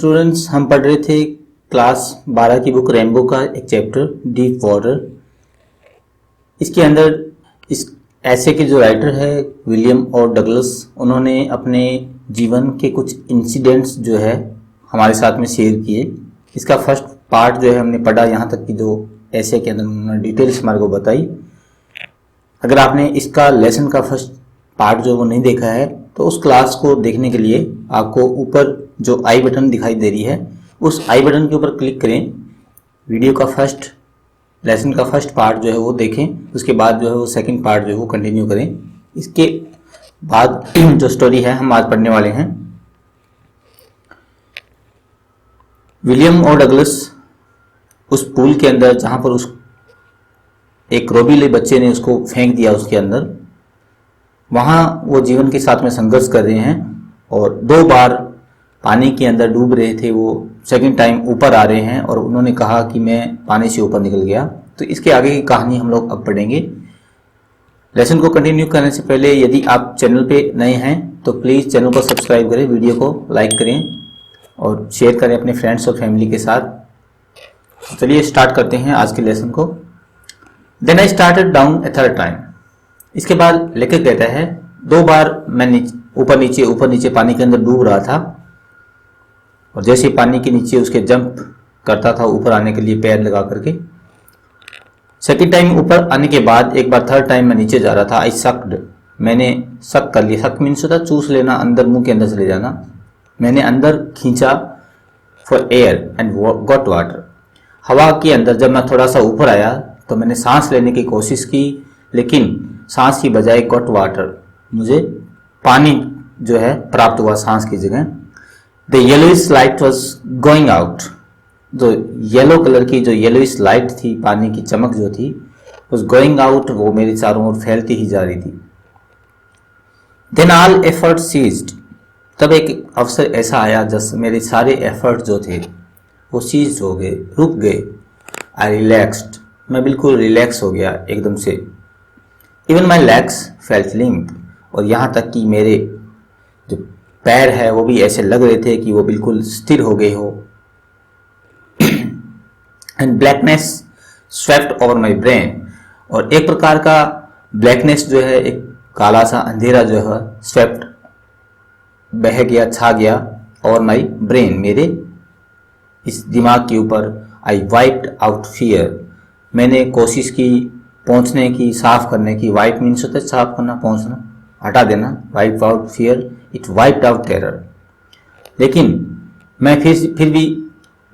Students, हम पढ़ रहे थे क्लास 12 की बुक रेनबो का एक चैप्टर डीप वाटर। इसके अंदर इस ऐसे के जो राइटर है विलियम और डगलस, उन्होंने अपने जीवन के कुछ इंसिडेंट्स जो है हमारे साथ में शेयर किए। इसका फर्स्ट पार्ट जो है हमने पढ़ा, यहाँ तक कि जो ऐसे के अंदर उन्होंने डिटेल्स हमारे को बताई। अगर आपने इसका लेसन का फर्स्ट पार्ट जो वो नहीं देखा है तो उस क्लास को देखने के लिए आपको ऊपर जो आई बटन दिखाई दे रही है उस आई बटन के ऊपर क्लिक करें, वीडियो का फर्स्ट लेसन का फर्स्ट पार्ट जो है वो देखें, उसके बाद जो है वो सेकंड पार्ट जो है वो कंटिन्यू करें। इसके बाद जो स्टोरी है हम आज पढ़ने वाले हैं। विलियम और डगलस उस पूल के अंदर जहां पर उस एक रोबीले बच्चे ने उसको फेंक दिया उसके अंदर, वहां वो जीवन के साथ में संघर्ष कर रहे हैं और 2 बार पानी के अंदर डूब रहे थे। वो सेकंड टाइम ऊपर आ रहे हैं और उन्होंने कहा कि मैं पानी से ऊपर निकल गया। तो इसके आगे की कहानी हम लोग अब पढ़ेंगे। लेसन को कंटिन्यू करने से पहले यदि आप चैनल पे नए हैं तो प्लीज़ चैनल को सब्सक्राइब करें, वीडियो को लाइक करें और शेयर करें अपने फ्रेंड्स और फैमिली के साथ। चलिए स्टार्ट करते हैं आज के लेसन को। Then I started down a third time. इसके बाद लेखक कहता है 2 बार मैं ऊपर नीचे पानी के अंदर डूब रहा था और जैसे पानी के नीचे उसके जंप करता था ऊपर आने के लिए पैर लगा करके। सेकेंड टाइम ऊपर आने के बाद एक बार थर्ड टाइम मैं नीचे जा रहा था। आई सक्ड, मैंने सक कर लिया। सक मीन्स होता चूस लेना, अंदर मुंह के अंदर चले जाना। मैंने अंदर खींचा for air and got water. हवा के अंदर जब मैं थोड़ा सा ऊपर आया तो मैंने सांस लेने की कोशिश की, लेकिन सांस की बजाय गॉट वाटर, मुझे पानी जो है प्राप्त हुआ सांस की जगह। The yellowish light was going out. जो येलो कलर की जो येलोइश लाइट थी, पानी की चमक जो थी, वॉज गोइंग आउट, वो मेरे चारों ओर फैलती ही जा रही थी। Then all effort ceased. तब एक अवसर ऐसा आया जब मेरे सारे एफर्ट जो थे वो सीज्ड हो गए, रुक गए। आई रिलैक्स्ड, मैं बिल्कुल रिलैक्स हो गया एकदम से। Even my legs felt limp, और यहाँ तक कि मेरे जो पैर है वो भी ऐसे लग रहे थे कि वो बिल्कुल स्थिर हो गए हो। And blackness swept over my brain, और एक प्रकार का ब्लैकनेस जो है, एक काला सा अंधेरा जो है स्वेप्ट बह गया, छा गया ओवर माई ब्रेन, मेरे इस दिमाग के ऊपर। आई वाइप्ड आउट फियर, मैंने कोशिश की पहुंचने की, साफ करने की। वाइप मीन्स होता है साफ करना, पहुंचना, हटा देना। Wipe out fear, it wiped out terror. लेकिन मैं फिर भी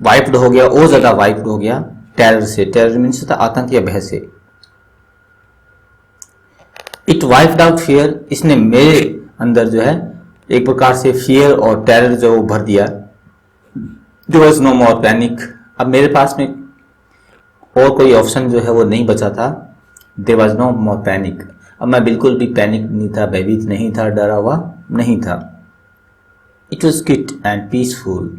वाइप्ड हो गया, और ज्यादा वाइप्ड हो गया टेरर से। टेरर मीन्स होता आतंक या भय से। इट वाइप्ड आउट फियर, इसने मेरे अंदर जो है एक प्रकार से फियर और टेरर जो भर दिया। There was no more panic, अब मेरे पास में और कोई ऑप्शन जो है वो नहीं बचा था। There was no more panic, अब मैं बिल्कुल भी पैनिक नहीं था, भयभीत नहीं था, डरा हुआ नहीं था। It was quit and peaceful,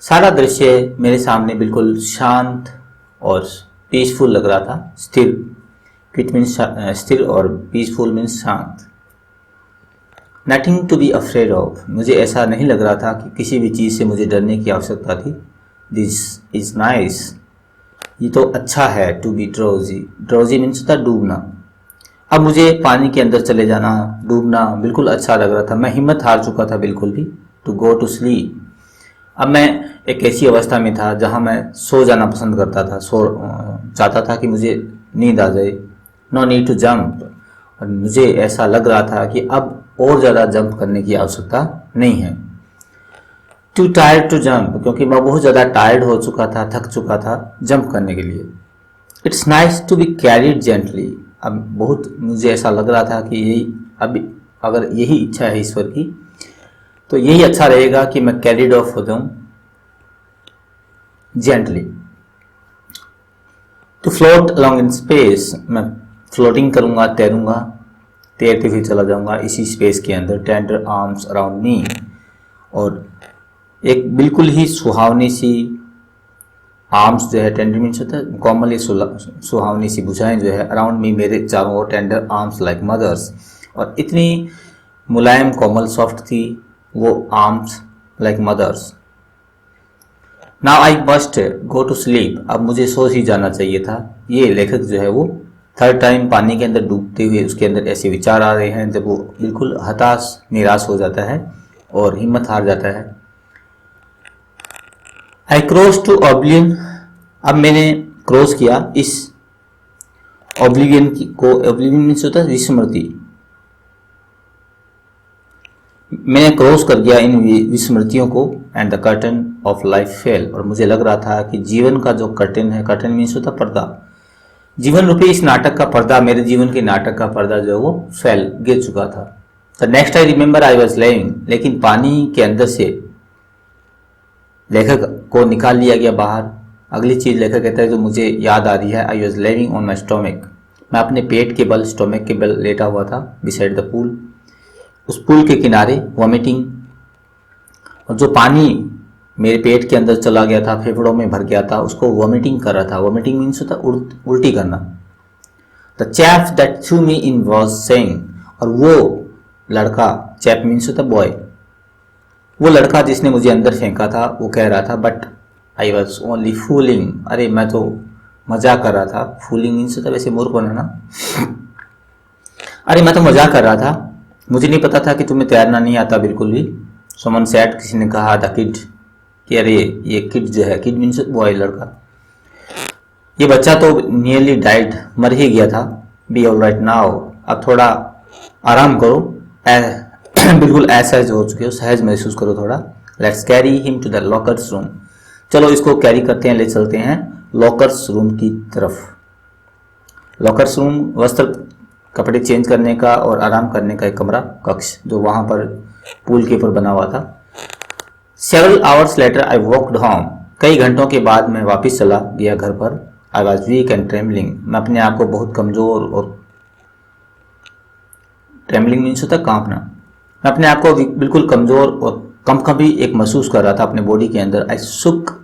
सारा दृश्य मेरे सामने बिल्कुल शांत और पीसफुल लग रहा था। स्थिर, क्विट मीन्स स्थिर और पीसफुल मीन्स शांत। Nothing to be afraid of, मुझे ऐसा नहीं लग रहा था कि किसी भी चीज़ से मुझे डरने की आवश्यकता थी। दिस इज नाइस, ये तो अच्छा है। टू बी ड्रोजी, ड्रोजी मीन्स होता डूबना। अब मुझे पानी के अंदर चले जाना, डूबना बिल्कुल अच्छा लग रहा था। मैं हिम्मत हार चुका था बिल्कुल भी। टू गो टू स्लीप, अब मैं एक ऐसी अवस्था में था जहां मैं सो जाना पसंद करता था, चाहता था कि मुझे नींद आ जाए। नो नीड टू जंप, और मुझे ऐसा लग रहा था कि अब और ज़्यादा जंप करने की आवश्यकता नहीं है। टू टायर्ड टू जंप, क्योंकि मैं बहुत ज़्यादा टायर्ड हो चुका था, थक चुका था जंप करने के लिए। It's nice to be carried gently, अब बहुत मुझे ऐसा लग रहा था कि यही, अब अगर यही इच्छा है ईश्वर की तो यही अच्छा रहेगा कि मैं कैरिड ऑफ हो जाऊं gently. To float along in space, मैं फ्लोटिंग करूंगा, तैरूंगा, तैरते हुए चला जाऊंगा इसी स्पेस के अंदर। टेंडर आर्म्स अराउंड मी, और एक बिल्कुल ही सुहावनी सी आर्म्स जो है, टेंडर मीन्स होता है कोमल, सुहावनी सी भुजाएं जो है, अराउंड मी, मेरे चारों ओर। टेंडर आर्म्स लाइक मदर्स, और इतनी मुलायम कोमल सॉफ्ट थी वो arms like mother's. Now I must go to sleep, अब मुझे सो ही जाना चाहिए था। ये लेखक जो है वो थर्ड टाइम पानी के अंदर डूबते हुए उसके अंदर ऐसे विचार आ रहे हैं जब वो बिल्कुल हताश निराश हो जाता है और हिम्मत हार जाता है। आई क्रॉस टू ऑब्लिवियन, अब मैंने क्रॉस किया इस ऑब्लिवियन को। ऑब्लिवियन मीन्स होता है विस्मृति। मैंने क्रॉस कर गया इन विस्मृतियों को। And the curtain of life fail, और मुझे लग रहा था कि जीवन का जो कर्टन है, कर्टन मीन्स होता पर्दा, जीवन रूपी इस नाटक का पर्दा, मेरे जीवन के नाटक का पर्दा जो है वो फेल, गिर चुका था। The next I remember I was living, लेकिन पानी के अंदर से लेखक को निकाल लिया गया बाहर। अगली चीज लेखक कहता है जो मुझे याद आ रही है, I was living on my stomach, मैं अपने पेट के बल, स्टोमक के बल लेटा हुआ था बिसाइड द पूल, उस पुल के किनारे, वॉमिटिंग, और जो पानी मेरे पेट के अंदर चला गया था, फेफड़ों में भर गया था, उसको वॉमिटिंग कर रहा था। वॉमिटिंग मीन्स होता उल्टी करना। The chaff that through me in was saying, और वो लड़का, चैप मीन्स होता बॉय, वो लड़का जिसने मुझे अंदर फेंका था वो कह रहा था, but I was only fooling, अरे मैं तो मजाक कर रहा था। फूलिंग मीन्स होता वैसे मूर्ख बनाना, अरे मैं तो मजाक कर रहा था, मुझे नहीं पता था कि तुम्हें तैरना नहीं आता बिल्कुल भी। समन सैड, किसी ने कहा, द किड, कि अरे ये किड जो है, किड मीन्स बॉय, लड़का, ये बच्चा तो नियरली डाइड, मर ही गया था। बी ऑल राइट नाउ, अब थोड़ा आराम करो, बिल्कुल असहज हो चुके हो, सहज महसूस करो थोड़ा। Let's carry him to the lockers room, चलो इसको कैरी करते हैं, ले चलते हैं लॉकर्स रूम की तरफ। लॉकर्स रूम वस्त्र, कपड़े चेंज करने का और आराम करने का एक कमरा, कक्ष, जो वहां पर पूल के ऊपर बना हुआ था। Several hours later I walked home, कई घंटों के बाद मैं वापस चला गया घर पर। I was weak and trembling, मैं अपने आप को बहुत कमजोर और, ट्रेमलिंग मीन्स होता है कांपना, मैं अपने आप को बिल्कुल कमजोर और कंपकंपी एक महसूस कर रहा था अपने बॉडी के अंदर। आई सुक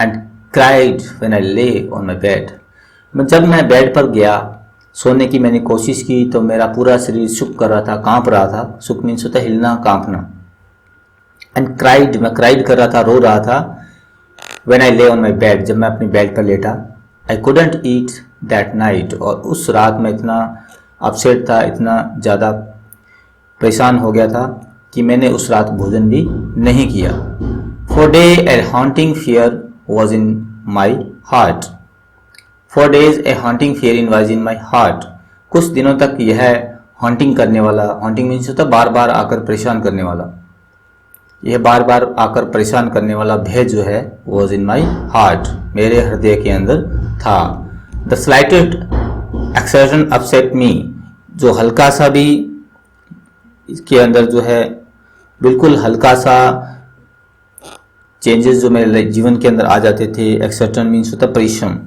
एंड क्राइड व्हेन आई ले ऑन माई बेड, जब मैं बेड पर गया, सोने की मैंने कोशिश की तो मेरा पूरा शरीर शुक कर रहा था, कांप रहा था। शुक मीन्स होता है हिलना, कांपना। एंड क्राइड, मैं क्राइड कर रहा था, रो रहा था। व्हेन आई ले ऑन माई बेड, जब मैं अपनी बेड पर लेटा। I couldn't eat that night, और उस रात मैं इतना अपसेट था, इतना ज़्यादा परेशान हो गया था कि मैंने उस रात भोजन भी नहीं किया। For day A haunting fear was in my heart, for days A haunting fear in was in my heart, कुछ दिनों तक यह हॉन्टिंग करने वाला, हॉन्टिंग मीन्स होता है बार बार आकर परेशान करने वाला, यह बार बार आकर परेशान करने वाला भय जो है वॉज इन माई हार्ट, मेरे हृदय के अंदर था। द स्लाइटेड एक्सर्शन अपसेट मी, जो हल्का सा भी इसके अंदर जो है, बिल्कुल हल्का सा चेंजेस जो मेरे जीवन के अंदर आ जाते थे। एक्सर्शन मीन्स होता परिश्रम,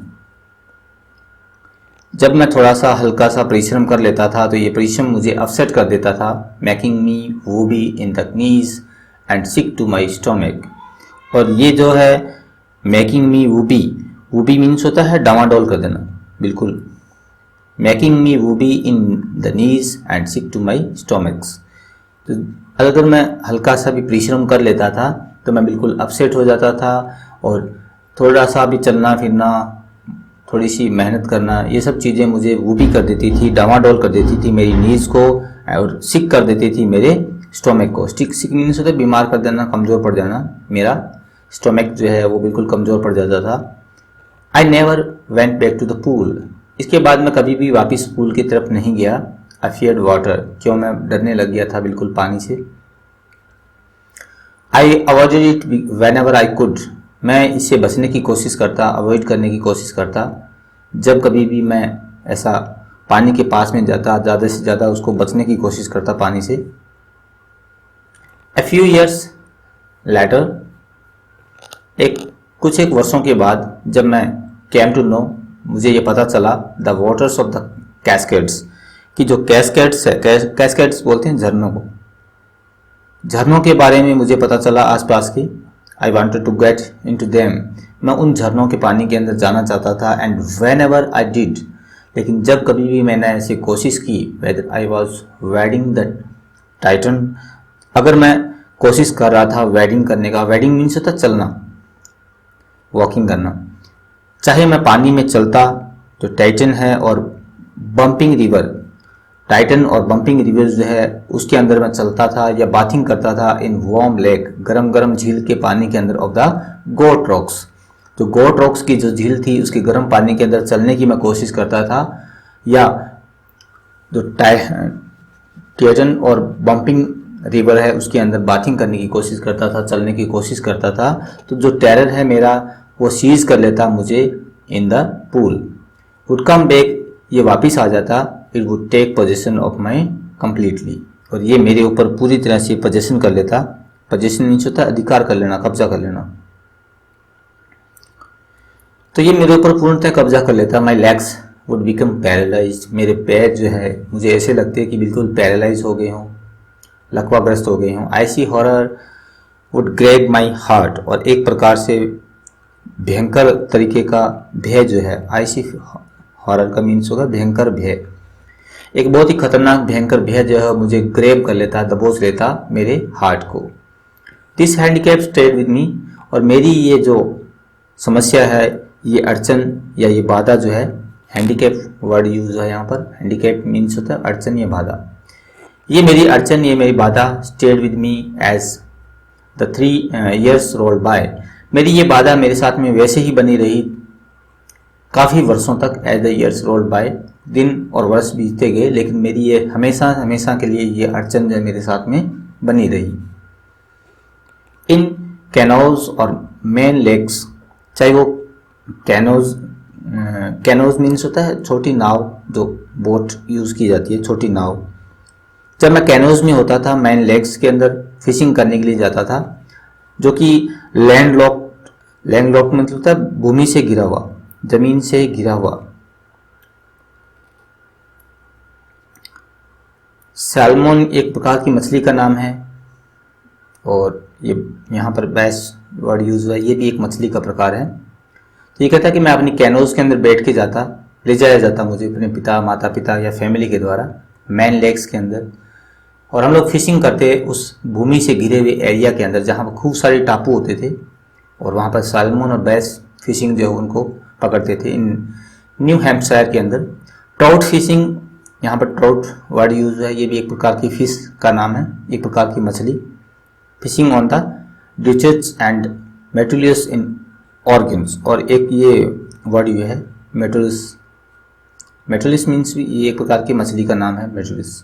जब मैं थोड़ा सा हल्का सा परिश्रम कर लेता था तो ये परिश्रम मुझे अपसेट कर देता था। Making me wobbly in the knees and sick to my stomach, और ये जो है मेकिंग मी वूबी, वूबी मीन्स होता है डामाडोल कर देना, बिल्कुल। Making me wobbly in the knees and sick to my stomachs, तो अगर मैं हल्का सा भी परिश्रम कर लेता था तो मैं बिल्कुल अपसेट हो जाता था, और थोड़ा सा भी चलना फिरना, थोड़ी सी मेहनत करना, ये सब चीज़ें मुझे वूबी कर देती थी, डामाडोल कर देती थी मेरी नीज को, और सिक कर देती थी मेरे स्टोमक को। सिक मीन्स होता है बीमार कर देना, कमज़ोर पड़ जाना, मेरा स्टोमक जो है वो बिल्कुल कमज़ोर पड़ जाता था। I never went back to the pool, इसके बाद मैं कभी भी वापस पूल की तरफ नहीं गया। आई फियर्ड वाटर, क्यों, मैं डरने लग गया था बिल्कुल पानी से। I avoided it whenever I could, मैं इससे बचने की कोशिश करता, अवॉइड करने की कोशिश करता, जब कभी भी मैं ऐसा पानी के पास में जाता, ज़्यादा से ज़्यादा उसको बचने की कोशिश करता पानी से। A few years later, कुछ वर्षों के बाद, जब मैं came to know, मुझे ये पता चला, the waters of the cascades, कि जो कैस्केड्स है, कैस्केड्स बोलते हैं झरनों को, झरनों के बारे में मुझे पता चला आसपास की। I wanted to get into them, मैं उन झरनों के पानी के अंदर जाना चाहता था। And whenever I did, लेकिन जब कभी भी मैंने ऐसी कोशिश की, whether I was wading the Titan, अगर मैं कोशिश कर रहा था वेडिंग करने का, वेडिंग मीन्स होता चलना, वॉकिंग करना, चाहे मैं पानी में चलता जो टाइटन है और बम्पिंग रिवर, टाइटन और बम्पिंग रिवर जो है उसके अंदर मैं चलता था या बाथिंग करता था इन वार्म लेक, गरम गरम झील के पानी के अंदर ऑफ द गोट रॉक्स, जो गोट रॉक्स की जो झील थी उसके गर्म पानी के अंदर चलने की मैं कोशिश करता था, या जो टाइटन और बम्पिंग रिवर है उसके अंदर बाथिंग करने की कोशिश करता था, चलने की कोशिश करता था। तो जो टेरर है मेरा वो सीज कर लेता मुझे in the pool, would come back, ये वापस आ जाता, it would take possession of my completely, और ये मेरे ऊपर पूरी तरह से पोजेशन कर लेता। पोजेशन मीन्स होता है अधिकार कर लेना, कब्जा कर लेना। तो ये मेरे ऊपर पूर्णतः कब्जा कर लेता। My legs would become paralysed, मेरे पैर जो है मुझे ऐसे लगते हैं कि बिल्कुल पैरालाइज हो गए हों, लकवाग्रस्त हो गए हों। Icy horror would grab my heart, और एक प्रकार से भयंकर तरीके का भय जो है, आई सी हॉरर का मीन्स होगा भयंकर भय, एक बहुत ही खतरनाक भयंकर भय जो है मुझे ग्रैब कर लेता, दबोच लेता मेरे हार्ट को। दिस हैंडीकैप स्टेड विद मी, और मेरी ये जो समस्या है, ये अड़चन या ये बाधा जो है, हैंडीकैप वर्ड यूज है यहाँ पर, हैंडीकैप मीन्स होता है अड़चन या बाधा, ये मेरी अड़चन, ये मेरी बाधा stayed with me as the 3 years rolled by, मेरी ये बाधा मेरे साथ में वैसे ही बनी रही काफ़ी वर्षों तक। As the years rolled by, दिन और वर्ष बीतते गए, लेकिन मेरी ये हमेशा हमेशा के लिए ये अड़चन जो मेरे साथ में बनी रही। इन कैनोज और मेन लेक्स, चाहे वो कैनोज, कैनोज मीन्स होता है छोटी नाव, जो बोट यूज़ की जाती है, छोटी नाव। जब मैं कैनोज में होता था, मेन लेक्स के अंदर फिशिंग करने के लिए जाता था, जो कि लैंडलॉक मतलब होता है भूमि से घिरा हुआ, जमीन से घिरा हुआ। सैल्मन एक प्रकार की मछली का नाम है, और ये यहाँ पर बैस वर्ड यूज हुआ है, ये भी एक मछली का प्रकार है। तो ये कहता है कि मैं अपनी कैनोज के अंदर बैठ के जाता, ले जाया जाता मुझे अपने पिता, माता पिता या फैमिली के द्वारा मैन लेक्स के अंदर, और हम लोग फिशिंग करते उस भूमि से घिरे हुए एरिया के अंदर जहाँ पर खूब सारे टापू होते थे, और वहाँ पर साल्मन और बैस फिशिंग जो है उनको पकड़ते थे। इन न्यू हैम्पशायर के अंदर ट्राउट फिशिंग, यहाँ पर ट्राउट वर्ड यूज है, ये भी एक प्रकार की फिश का नाम है, एक प्रकार की मछली। फिशिंग ऑन द डिचेस एंड मेटुलियस इन ऑर्गन्स, और एक ये वर्ड ये है मेटुलिस, मेटुलिस मीन्स भी ये एक प्रकार की मछली का नाम है मेटुलिस।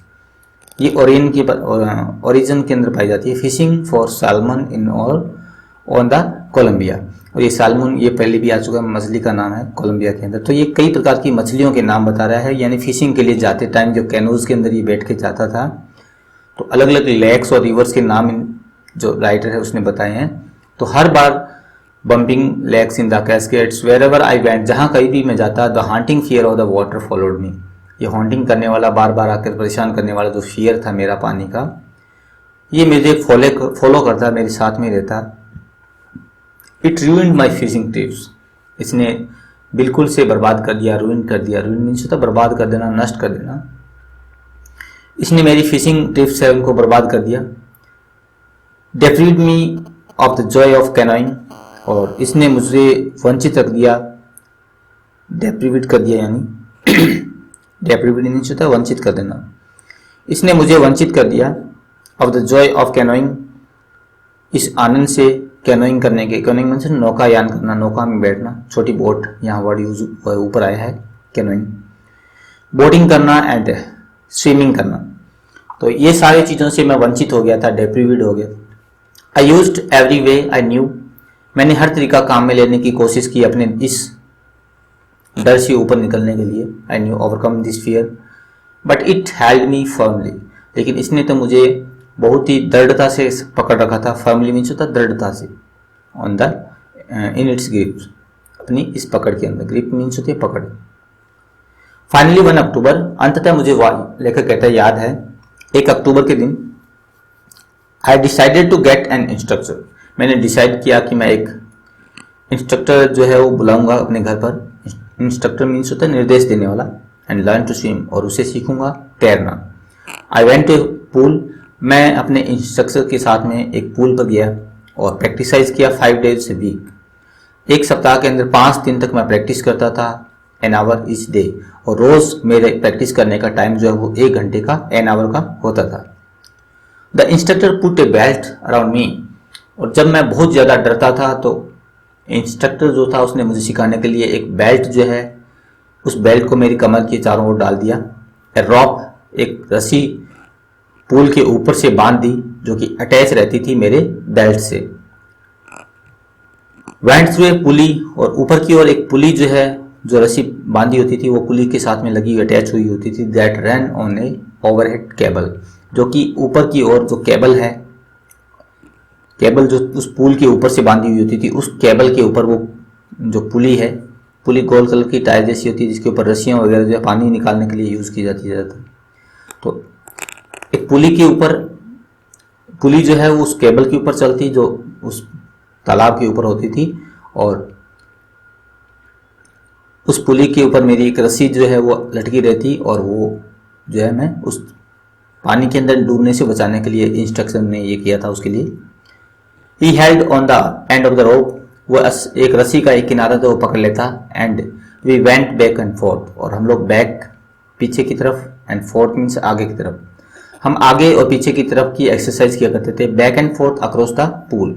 ये ओरिजिन के अंदर पाई जाती है। Fishing for salmon in on the Columbia, और ये साल्मन ये पहले भी आ चुका है, मछली का नाम है कोलंबिया के अंदर। तो ये कई प्रकार की मछलियों के नाम बता रहा है, यानी फिशिंग के लिए जाते टाइम जो कैनोज के अंदर ये बैठ के जाता था, तो अलग अलग लेक्स और रिवर्स के नाम जो राइटर है उसने बताए हैं। तो हर बार bumping lakes in the Cascades wherever I went, जहाँ कहीं भी मैं जाता, the haunting fear of the water followed me, ये हॉन्टिंग करने वाला, बार बार आकर परेशान करने वाला जो फियर था मेरा पानी का, ये मुझे फॉलो करता, मेरे साथ में रहता। It ruined my fishing trips, इसने बिल्कुल से बर्बाद कर दिया, रूइन कर दिया, रूइन मीन्स होता बर्बाद कर देना, नष्ट कर देना। इसने मेरी फिशिंग ट्रिप्स है उनको बर्बाद कर दिया। Deprived me of the joy of canoeing, और इसने मुझे वंचित रख दिया, डेप्रीव्ड कर दिया, यानी डेप्रीव्ड मीन्स होता है वंचित कर देना। इसने मुझे वंचित कर दिया of the joy of canoeing, इस आनंद से कैनोइंग करने के, कैनोइंग मीन्स नौकायान करना, नौका में बैठना, छोटी बोट, यहाँ वर्ड यूज ऊपर आया है कैनोइंग, बोटिंग करना एंड स्विमिंग करना। तो ये सारी चीज़ों से मैं वंचित हो गया था, डेप्रीव्ड हो गया। I used every way I knew, मैंने हर तरीका काम में लेने की कोशिश की अपने इस डर से ऊपर निकलने के लिए। I knew overcome this fear but it held me firmly, लेकिन इसने तो मुझे बहुत ही दृढ़ता से पकड़ रखा था। फर्मली मीन्स होता दृढ़ता से, on the in its grip, अपनी इस पकड़ के अंदर। ग्रिप मीन्स होती है पकड़। फाइनली 1 अक्टूबर, अंततः मुझे लेखक कहता है याद है, 1 अक्टूबर के दिन I decided to get an instructor, मैंने डिसाइड किया कि मैं एक इंस्ट्रक्टर जो है वो बुलाऊंगा अपने घर पर। इंस्ट्रक्टर मीन्स होता है निर्देश देने वाला। एंड लर्न टू स्विम, और उसे सीखूंगा तैरना। आई वेंट टू पूल, मैं अपने इंस्ट्रक्टर के साथ में एक पूल पर गया और प्रैक्टिसाइज किया 5 days a week। एक सप्ताह के अंदर 5 दिन तक मैं प्रैक्टिस करता था, एन आवर ईच डे, और रोज मेरे प्रैक्टिस करने का टाइम जो है वो 1 घंटे का, एन आवर का होता था। The instructor put A belt around me, और जब मैं बहुत ज़्यादा डरता था तो इंस्ट्रक्टर जो था उसने मुझे सिखाने के लिए एक बेल्ट जो है, उस बेल्ट को मेरी कमर के चारों ओर डाल दिया। ए रॉप, एक रस्सी पूल के ऊपर से बांध दी जो कि अटैच रहती थी मेरे बेल्ट से। वेंट थ्रू ए पुली, और ऊपर की ओर एक पुली जो है, जो रस्सी बांधी होती थी वो पुली के साथ में लगी अटैच हुई होती थी। That run on A overhead cable, जो कि ऊपर की ओर जो केबल है, केबल जो उस पुल के ऊपर से बांधी हुई होती थी, उस केबल के ऊपर वो जो पुली है, पुली गोल कलर की टायर जैसी होती है जिसके ऊपर रस्सियाँ वगैरह जो है पानी निकालने के लिए यूज़ की जाती है ज़्यादातर। तो एक पुली के ऊपर, पुली जो है वो उस केबल के ऊपर चलती जो उस तालाब के ऊपर होती थी, और उस पुली के ऊपर मेरी एक रस्सी जो है वो लटकी रहती, और वो जो है मैं उस पानी के अंदर डूबने से बचाने के लिए इंस्ट्रक्शन ने ये किया था उसके लिए। He held on the end of the rope, वो एक रस्सी का एक किनारा तो वो पकड़ लेता, and we went back and forth, और हम लोग बैक पीछे की तरफ, एंड फोर्थ मीन्स आगे की तरफ, हम आगे और पीछे की तरफ की एक्सरसाइज किया करते थे। Back and fourth across the pool,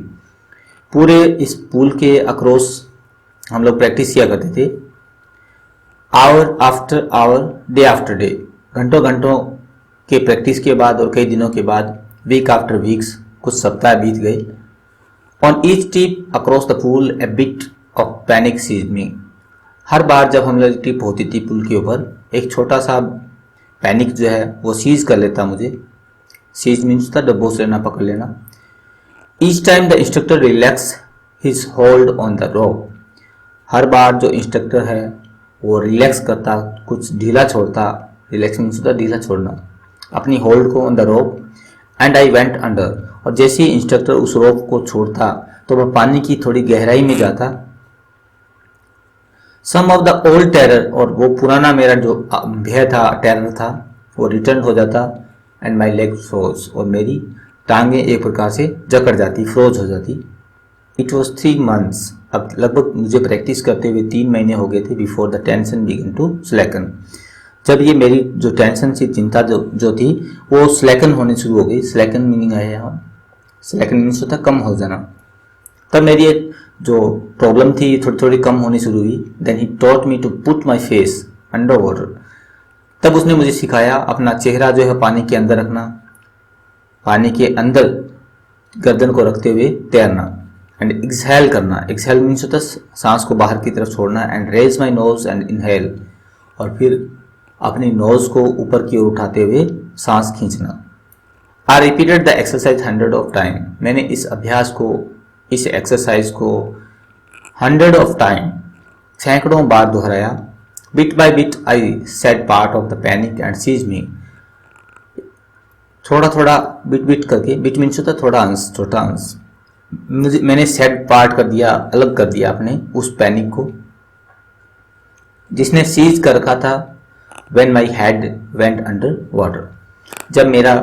पूरे इस पूल के अक्रॉस हम लोग प्रैक्टिस किया करते थे। Hour after hour, day after day, घंटों घंटों के प्रैक्टिस के बाद और कई दिनों के बाद, वीक आफ्टर वीक्स, कुछ सप्ताह बीत गए। On each trip across the pool a bit of panic seized me, हर बार जब हम लोग ट्रिप होती थी पुल के ऊपर, एक छोटा सा पैनिक जो है वो सीज कर लेता मुझे। सीज मीन्स था डब्बों से लेना, पकड़ लेना। Each time the instructor relax his hold on the rope, हर बार जो इंस्ट्रक्टर है वो रिलैक्स करता, कुछ ढीला छोड़ता, रिलैक्स मीन्स होता ढीला छोड़ना, अपनी होल्ड को on the rope. And I went under, और जैसे ही इंस्ट्रक्टर उस रोप को छोड़ता तो वह पानी की थोड़ी गहराई में जाता। सम ऑफ द ओल्ड टेरर, और वो पुराना मेरा जो भय था, टेरर था, वो रिटर्न हो जाता। एंड माई लेग फ्रोज, और मेरी टांगे एक प्रकार से जकड़ जाती, फ्रोज हो जाती। इट वॉज 3 months, अब लगभग मुझे प्रैक्टिस करते हुए 3 महीने हो गए थे। Before the tension begin to slacken, जब ये मेरी जो टेंशन सी, चिंता जो थी वो स्लैकन होनी शुरू हो गई। स्लैकन मीनिंग है यहाँ, स्लैकन मीन्स होता कम हो जाना। तब मेरी जो प्रॉब्लम थी थोड़ी थोड़ी कम होनी शुरू हुई। Then he taught me to put my face under water, तब उसने मुझे सिखाया अपना चेहरा जो है पानी के अंदर रखना, पानी के अंदर गर्दन को रखते हुए तैरना। एंड एक्सहेल करना, एक्सहेल मीन्स होता सांस को बाहर की तरफ छोड़ना। And raise my nose and inhale, और फिर अपनी नोज को ऊपर की ओर उठाते हुए सांस खींचना। I repeated the exercise 100 of time, मैंने इस अभ्यास को, इस एक्सरसाइज को 100 of टाइम, सैकड़ों बार दोहराया। Bit by bit I said part of the panic and sees me, थोड़ा थोड़ा बिट बिट करके, बिट मीन्स होता थोड़ा अंश, छोटा अंश, मैंने सेड पार्ट कर दिया, अलग कर दिया अपने उस पैनिक को जिसने सीज कर रखा था। When my head went under water, जब मेरा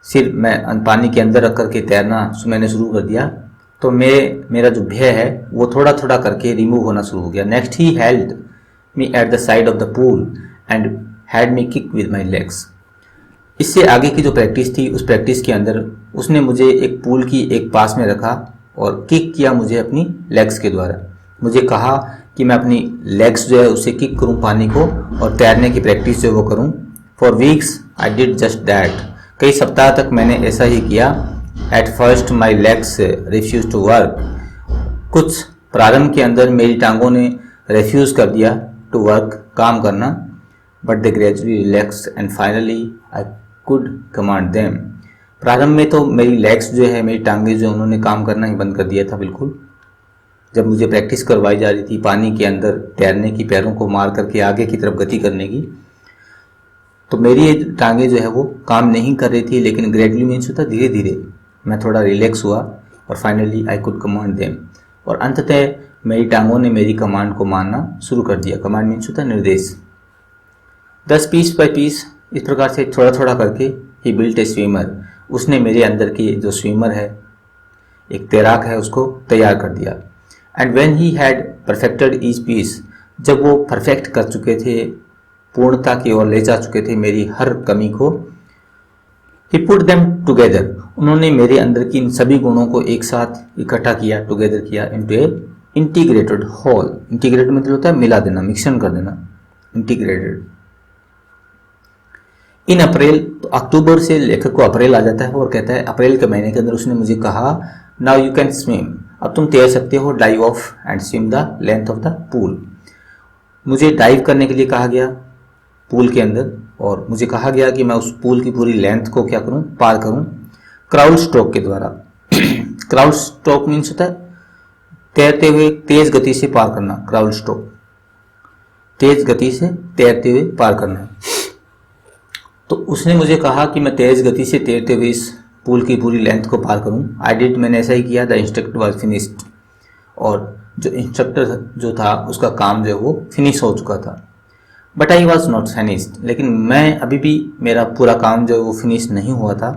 सिर मैं पानी के अंदर रख करके तैरना मैंने शुरू कर दिया तो मेरा जो भय है वो थोड़ा थोड़ा करके रिमूव होना शुरू हो गया। Next he held me at the side of the pool and had me kick with my legs. इससे आगे की जो प्रैक्टिस थी उस प्रैक्टिस के अंदर उसने मुझे एक पूल की एक पास में रखा और किक किया मुझे अपनी लेग्स के द्वारा। मुझे कहा कि मैं अपनी लेग्स जो है उससे किक करूं पानी को और तैरने की प्रैक्टिस जो वो करूं। For weeks I did just that, कई सप्ताह तक मैंने ऐसा ही किया। At first my legs refuse to work, कुछ प्रारंभ के अंदर मेरी टांगों ने रिफ्यूज कर दिया टू वर्क, काम करना। But they gradually relax and finally I could command them. प्रारंभ में तो मेरी लेग्स जो है, मेरी टांगे जो उन्होंने काम करना ही बंद कर दिया था बिल्कुल। जब मुझे प्रैक्टिस करवाई जा रही थी पानी के अंदर तैरने की, पैरों को मार करके आगे की तरफ गति करने की, तो मेरी ये टांगे जो है वो काम नहीं कर रही थी। लेकिन ग्रेजुअली मीन्स होता धीरे धीरे मैं थोड़ा रिलैक्स हुआ और finally I could command them, और अंततः मेरी टांगों ने मेरी कमांड को मानना शुरू कर दिया। कमांड मीन्स होता निर्देश। 10 पीस बाय पीस, इस प्रकार से थोड़ा थोड़ा करके ही बिल्ट ए स्विमर, उसने मेरे अंदर की जो स्विमर है, एक तैराक है, उसको तैयार कर दिया। And when he had perfected each piece, जब वो परफेक्ट कर चुके थे, पूर्णता की ओर ले जा चुके थे मेरी हर कमी को, ही पुट देम टुगेदर, उन्होंने मेरे अंदर की इन सभी गुणों को एक साथ इकट्ठा किया, टुगेदर किया, इनटू ए इंटीग्रेटेड होल। इंटीग्रेटेड मतलब होता है मिला देना, मिश्रण कर देना, इंटीग्रेटेड। इन अप्रैल, तो अक्टूबर से लेखक को अप्रैल आ जाता है और कहता है अप्रैल के महीने के अंदर उसने मुझे कहा नाउ यू कैन स्विम, अब तुम तैर सकते हो, dive of and swim the length of the pool. मुझे डाइव करने के लिए कहा गया पूल के अंदर और मुझे कहा गया कि मैं उस पूल की पूरी लेंथ को क्या करूं, पार करूं क्राउल स्ट्रोक के द्वारा। क्राउल स्ट्रोक मीन्स होता है तैरते हुए तेज गति से पार करना, क्राउल स्ट्रोक तेज गति से तैरते हुए पार करना। तो उसने मुझे कहा कि मैं तेज गति से तैरते हुए इस पूल की पूरी लेंथ को पार करूं। आई डिड, मैंने ऐसा ही किया। द इंस्ट्रक्टर वाज फिनिश्ड, और जो इंस्ट्रक्टर जो था उसका काम जो है वो फिनिश हो चुका था। But I was not finished, लेकिन मैं अभी भी, मेरा पूरा काम जो है वो फिनिश नहीं हुआ था।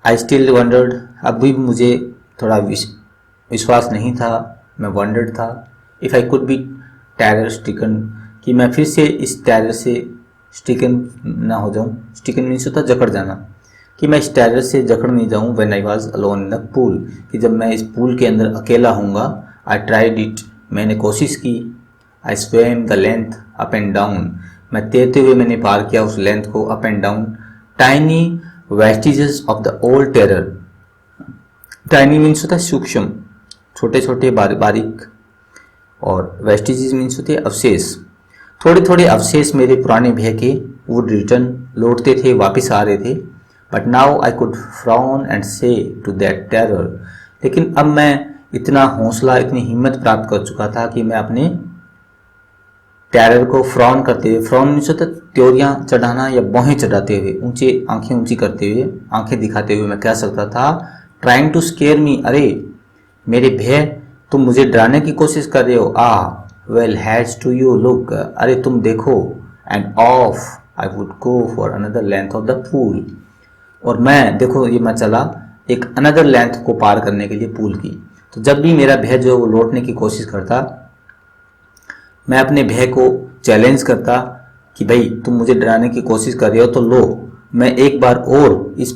आई स्टिल वंडर्ड, अभी भी मुझे थोड़ा विश्वास नहीं था, मैं वंडर्ड था। If I could be terror स्टिकन, कि मैं फिर से इस टेरर से स्टिकन ना हो जाऊं। स्टिकन मीन्स होता जकड़ जाना, कि मैं इस टेरर से जकड़ नहीं जाऊं। When I was alone in the pool, कि जब मैं इस पूल के अंदर अकेला होऊंगा। आई ट्राइड इट, मैंने कोशिश की। I swam the length up and down, मैं तैरते हुए मैंने पार किया उस लेंथ को, up and down. Tiny vestiges of the old terror, tiny means होता है सूक्ष्म, छोटे छोटे बारीक, और वेस्टिजेस मीन्स होते हैं अवशेष। थोड़े थोड़े अवशेष मेरे पुराने भय के वुड रिटर्न, लौटते थे, वापस आ रहे थे। But now I could frown and से टू दैट टेरर, लेकिन अब मैं इतना हौसला, इतनी हिम्मत प्राप्त कर चुका था कि मैं अपने टेरर को फ्राउन करते हुए, फ्राउन मीन्स होता है त्योरियां चढ़ाना या बाहें चढ़ाते हुए, ऊंचे आंखें ऊंची करते हुए, आंखें दिखाते हुए मैं कह सकता था ट्राइंग टू स्केयर मी, अरे मेरे भय, तुम मुझे डराने की कोशिश कर रहे हो। Well has to you look, अरे तुम देखो। And off I would go for another length of the pool, और मैं देखो ये मैं चला एक अनदर लेंथ को पार करने के लिए पूल की। तो जब भी मेरा भय जो है वो लौटने की कोशिश करता, मैं अपने भय को चैलेंज करता कि भाई तुम मुझे डराने की कोशिश कर रहे हो, तो लो मैं एक बार और इस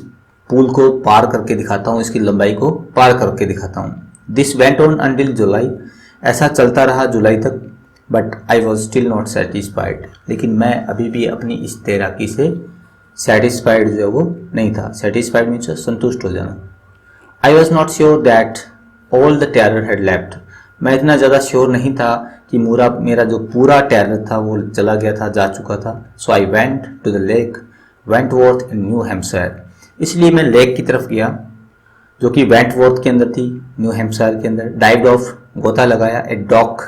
पूल को पार करके दिखाता हूँ, इसकी लंबाई को पार करके दिखाता हूँ। दिस वेंट ऑन अंटिल जुलाई, ऐसा चलता रहा जुलाई तक। But I was still not satisfied, लेकिन मैं अभी भी अपनी इस तैराकी से सेटिस्फाइड जो है वो नहीं था। सेटिस्फाइड मीन्स संतुष्ट हो जाना। I was not sure that all the terror had left, मैं इतना ज़्यादा श्योर नहीं था कि मेरा जो पूरा टेरर था वो चला गया था, जा चुका था। So I went to the lake Wentworth in New Hampshire, इसलिए मैं लेक की तरफ गया जो कि वेंटवर्थ के अंदर थी, न्यू हैम्पशायर के अंदर। डाइव्ड ऑफ, गोता लगाया। ए डॉक,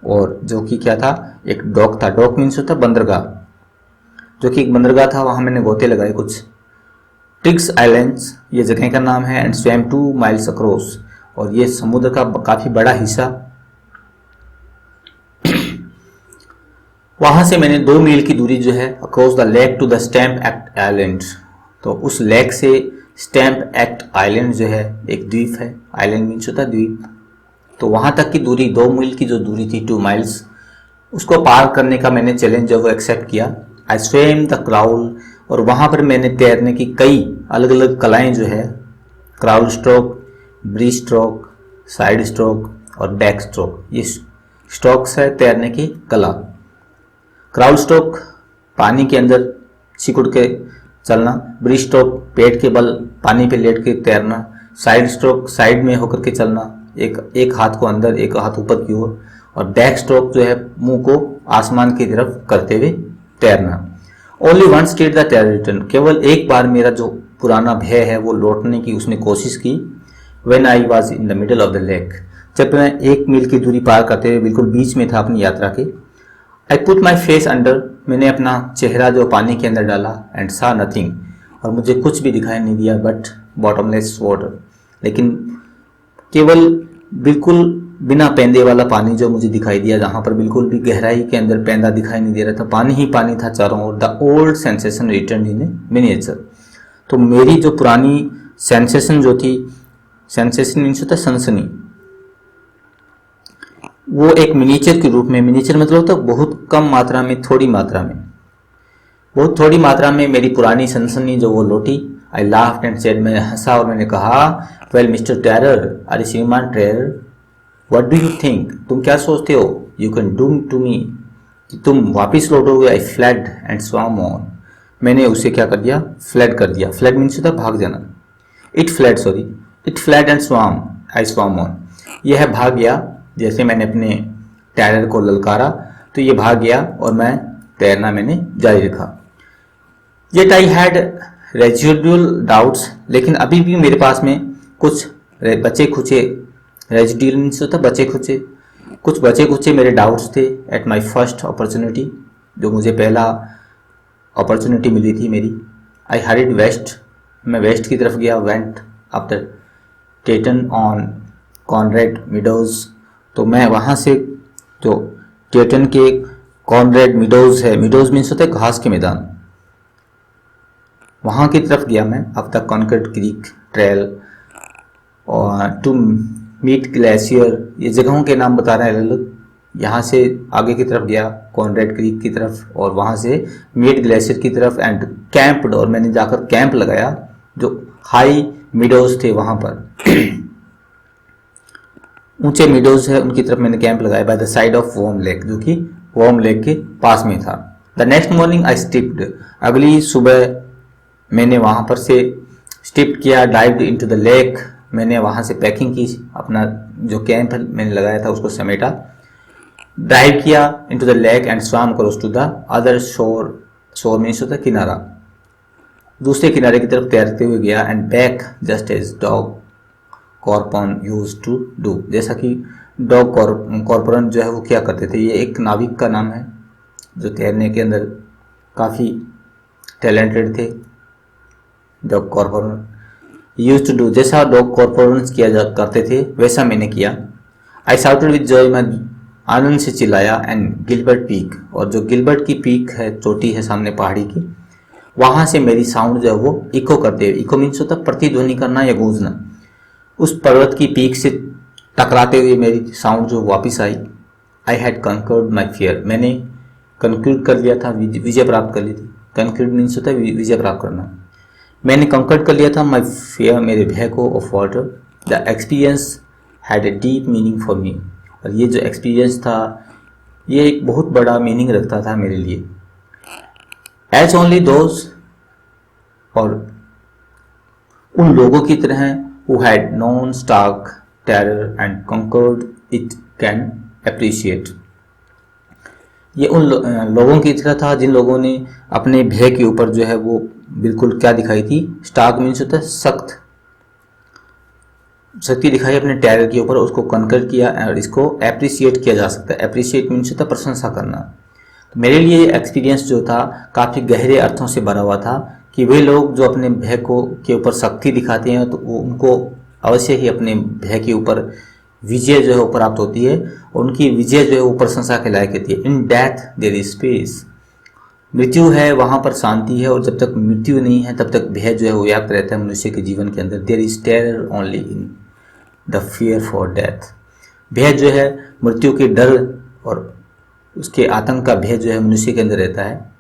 और जो कि क्या था, एक डॉक था। डॉक मीन्स होता है बंदरगाह, जो कि एक बंदरगाह था, वहां मैंने गोते लगाए कुछ। ट्रिग्स आइलैंड्स, ये जगह का नाम है। एंड स्वैम 2 माइल्स अक्रॉस, और ये समुद्र का काफी बड़ा हिस्सा। वहां से मैंने 2 मील की दूरी जो है across the lake to the Stamp Act Island, तो उस लेक से स्टैम्प एक्ट आइलैंड जो है एक द्वीप है। आइलैंड मीन्स होता है द्वीप। तो वहां तक की दूरी, 2 मील की जो दूरी थी, 2 माइल्स, उसको पार करने का मैंने चैलेंज जो वो एक्सेप्ट किया। आई स्वेम द क्राउल, और वहां पर मैंने तैरने की कई अलग अलग कलाएं जो है, crawl stroke, breast stroke, side stroke और बैक स्ट्रोक, ये स्ट्रोक्स है तैरने की कला। क्राउल स्ट्रोक पानी के अंदर सिकुड़ के चलना, ब्रीज स्ट्रोक पेट के बल पानी पे लेट के तैरना, साइड स्ट्रोक साइड में होकर के चलना, एक हाथ को अंदर एक हाथ ऊपर की ओर, और बैक स्ट्रोक जो है मुंह को आसमान की तरफ करते हुए तैरना। Only once did the terror return, केवल एक बार मेरा जो पुराना भय है वो लौटने की उसने कोशिश की। When I was in the middle of the lake, जब मैं 1 मील की दूरी पार करते हुए बिल्कुल बीच में था अपनी यात्रा के। I put my face under, मैंने अपना चेहरा जो पानी के अंदर डाला। एंड सा नथिंग, और मुझे कुछ भी दिखाई नहीं दिया बट बॉटमलेस वाटर, लेकिन केवल बिल्कुल बिना पेंदे वाला पानी जो मुझे दिखाई दिया, जहां पर बिल्कुल भी गहराई के अंदर पेंदा दिखाई नहीं दे रहा था, पानी ही पानी था चारों ओर। The old sensation return in miniature, तो मेरी जो पुरानी सेंसेशन जो थी, सेंसेशन मीन्स होता है सनसनी। वो एक मिनीचर के रूप में, मिनीचर मतलब होता है बहुत कम मात्रा में, थोड़ी मात्रा में, बहुत थोड़ी मात्रा में मेरी पुरानी सनसनी जो वो लौटी। आई लाफ्ड एंड सेड, मैंने हंसा और मैंने कहा, वेल मिस्टर टेरर, अरे श्रीमान terror, what do you think, तुम क्या सोचते हो, you can do to me, कि तुम वापिस लौटोगे। I flailed and swam on, मैंने उसे क्या कर दिया, फ्लैड कर दिया। फ्लैड मीन्स होता है भाग जाना। It fled, sorry, it fled and swam, I स्वाम ऑन, यह भाग गया। जैसे मैंने अपने टैरर को ललकारा तो ये भाग गया और मैं तैरना मैंने जारी रखा। Yet I had residual doubts, लेकिन अभी भी मेरे पास में कुछ बचे खुचे, रेजिडुअल मीन्स होता है बचे खुचे, कुछ बचे खुचे मेरे डाउट्स थे। एट माई फर्स्ट अपॉर्चुनिटी, जो मुझे पहला अपॉर्चुनिटी मिली थी मेरी। आई हरिड वेस्ट, मैं वेस्ट की तरफ गया। Went after Teton on Conrad meadows, तो मैं वहाँ से जो टेटन के कॉनरेड मिडोज है, मिडोज मीन्स होता है घास के मैदान, वहाँ की तरफ गया मैं। अब तक कॉन्क्रीट क्रीक ट्रेल और टू मीट ग्लेशियर, ये जगहों के नाम बता रहे हैं अलग अलग। यहाँ से आगे की तरफ गया कॉनरेड क्रीक की तरफ और वहाँ से मीट ग्लेशियर की तरफ एंड कैंप्ड, और मैंने जाकर कैंप लगाया जो हाई मिडोज थे वहाँ पर ऊंचे मिडोज है उनकी तरफ मैंने कैंप लगाया। By the side of Warm Lake, जो कि वॉर्म लेक के पास में था। The next morning I stripped, अगली सुबह मैंने वहाँ पर से स्टिप्ड किया। डाइव्ड इनटू द लेक, मैंने वहाँ से पैकिंग की, अपना जो कैंप मैंने लगाया था उसको समेटा। डाइव किया into the lake and swam cross to the other shore, shore means होता है किनारा, दूसरे किनारे की तरफ तैरते हुए गया। And back just as Doug Corpron used to do, जैसा कि डॉग कॉर्पोरन जो है वो क्या करते थे। ये एक नाविक का नाम है जो तैरने के अंदर काफ़ी टैलेंटेड थे। डॉग कॉर्पोरन यूज टू डू, जैसा डॉग कॉर्पोरन किया करते थे वैसा मैंने किया। आई शाउटेड विद जॉय, मैं आनंद से चिल्लाया। एंड गिलबर्ट पीक, और जो गिलबर्ट की पीक है, चोटी है सामने पहाड़ी की, वहाँ से मेरी साउंड जो है वो इको करते हुए, इको मीन्स होता है प्रतिध्वनि करना या गूंजना, उस पर्वत की पीक से टकराते हुए मेरी साउंड जो वापस आई। I had conquered my fear, मैंने कंक्लूड कर लिया था, विजय प्राप्त कर ली थी। कंक्लूड मीन्स होता है विजय प्राप्त करना। मैंने कंकर्ड कर लिया था माई फियर, मेरे भय को, of water. The experience had a deep meaning for me, और ये जो एक्सपीरियंस था ये एक बहुत बड़ा मीनिंग रखता था मेरे लिए। एज ओनली दोज, और उन लोगों की तरह who had known stark terror and conquered it can appreciate, ये उन लोगों की तरह था जिन लोगों ने अपने भय के ऊपर जो है वो बिल्कुल क्या दिखाई थी, स्टार्क मीन्स होता है सख्त, शक्ति दिखाई अपने टेरर के ऊपर, उसको कॉन्कर किया और इसको एप्रिशिएट किया जा सकता है। एप्रिशिएट मीन्स होता है प्रशंसा करना। तो मेरे लिए एक्सपीरियंस जो था काफ़ी गहरे अर्थों से भरा हुआ था कि वे लोग जो अपने भय को के ऊपर शक्ति दिखाते हैं तो वो उनको अवश्य ही अपने भय के ऊपर विजय जो है वो प्राप्त होती है, और उनकी विजय जो है वो प्रशंसा के लायक होती है। In death there is peace, मृत्यु है वहाँ पर शांति है, और जब तक मृत्यु नहीं है तब तक भय जो है वो व्याप्त रहता है मनुष्य के जीवन के अंदर। There is terror only in the fear for death, भय जो है मृत्यु के डर और उसके आतंक का भय जो है मनुष्य के अंदर रहता है।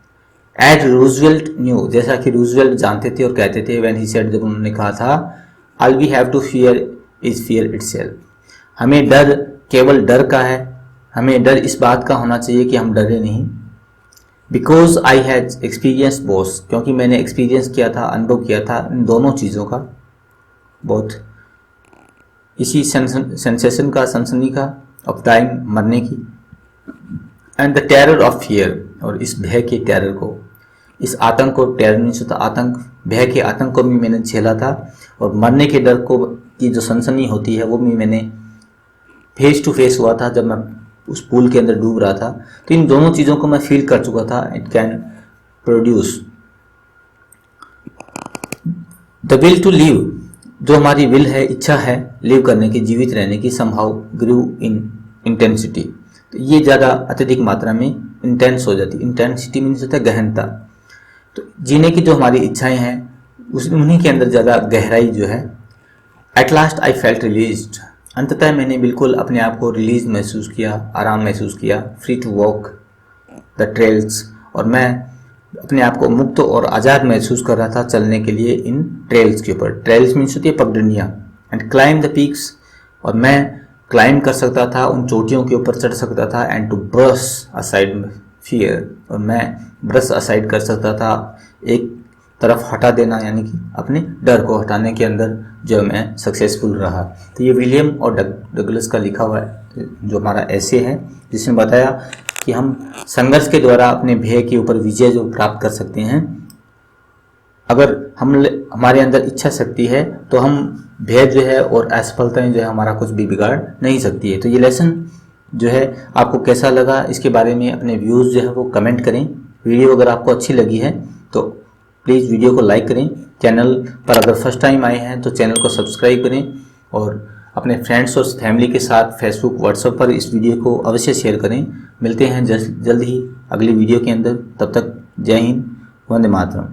एट रूजवेल्ट न्यू, जैसा कि रूजवेल्ट जानते थे और कहते थे, व्हेन ही सेड, जब उन्होंने कहा था, all we have to fear is fear itself, हमें डर केवल डर का है, हमें डर इस बात का होना चाहिए कि हम डरे नहीं। Because I had experience Bose, क्योंकि मैंने एक्सपीरियंस किया था, अनुभव किया था इन दोनों चीज़ों का, बहुत इसी सेंसेशन का, सनसनी का, ऑफ टाइम, मरने की, and the terror of fear, और इस भय के टेरर को, इस आतंक को, टेरर मीन्स होता आतंक, भय के आतंक को भी मैंने झेला था, और मरने के डर को की जो सनसनी होती है वो भी मैंने फेस टू फेस हुआ था जब मैं उस पूल के अंदर डूब रहा था। तो इन दोनों चीज़ों को मैं फील कर चुका था। It can produce the will to live, जो हमारी विल है, इच्छा है लिव करने की, जीवित रहने की, संभाव ग्रू इन इंटेंसिटी, तो ये ज़्यादा अत्यधिक मात्रा में इंटेंस हो जाती है। इंटेंसिटी मीन्स होता है गहनता, तो जीने की जो हमारी इच्छाएं हैं उन्हीं के अंदर ज़्यादा गहराई जो है at last I felt released, अंततः मैंने बिल्कुल अपने आप को रिलीज महसूस किया, आराम महसूस किया। Free to walk the trails, और मैं अपने आप को मुक्त और आज़ाद महसूस कर रहा था चलने के लिए इन ट्रेल्स के ऊपर। ट्रेल्स मीन्स होती है पगडंडियाँ। एंड क्लाइम द पीक्स, और मैं क्लाइम कर सकता था, उन चोटियों के ऊपर चढ़ सकता था। And to brush aside fear, और मैं ब्रश असाइड कर सकता था, एक तरफ हटा देना, यानी कि अपने डर को हटाने के अंदर जो मैं सक्सेसफुल रहा। तो ये विलियम और डगलस का लिखा हुआ जो हमारा ऐसे है, जिसने बताया कि हम संघर्ष के द्वारा अपने भय के ऊपर विजय जो प्राप्त कर सकते हैं। अगर हमारे अंदर इच्छा शक्ति है तो हम भय जो है और असफलताएं जो है हमारा कुछ भी बिगाड़ नहीं सकती है। तो ये लेसन जो है आपको कैसा लगा, इसके बारे में अपने व्यूज़ जो है वो कमेंट करें। वीडियो अगर आपको अच्छी लगी है तो प्लीज़ वीडियो को लाइक करें। चैनल पर अगर फर्स्ट टाइम आए हैं तो चैनल को सब्सक्राइब करें, और अपने फ्रेंड्स और फैमिली के साथ फेसबुक व्हाट्सएप पर इस वीडियो को अवश्य शेयर करें। मिलते हैं जल्द ही अगली वीडियो के अंदर। तब तक जय हिंद, वंदे मातरम।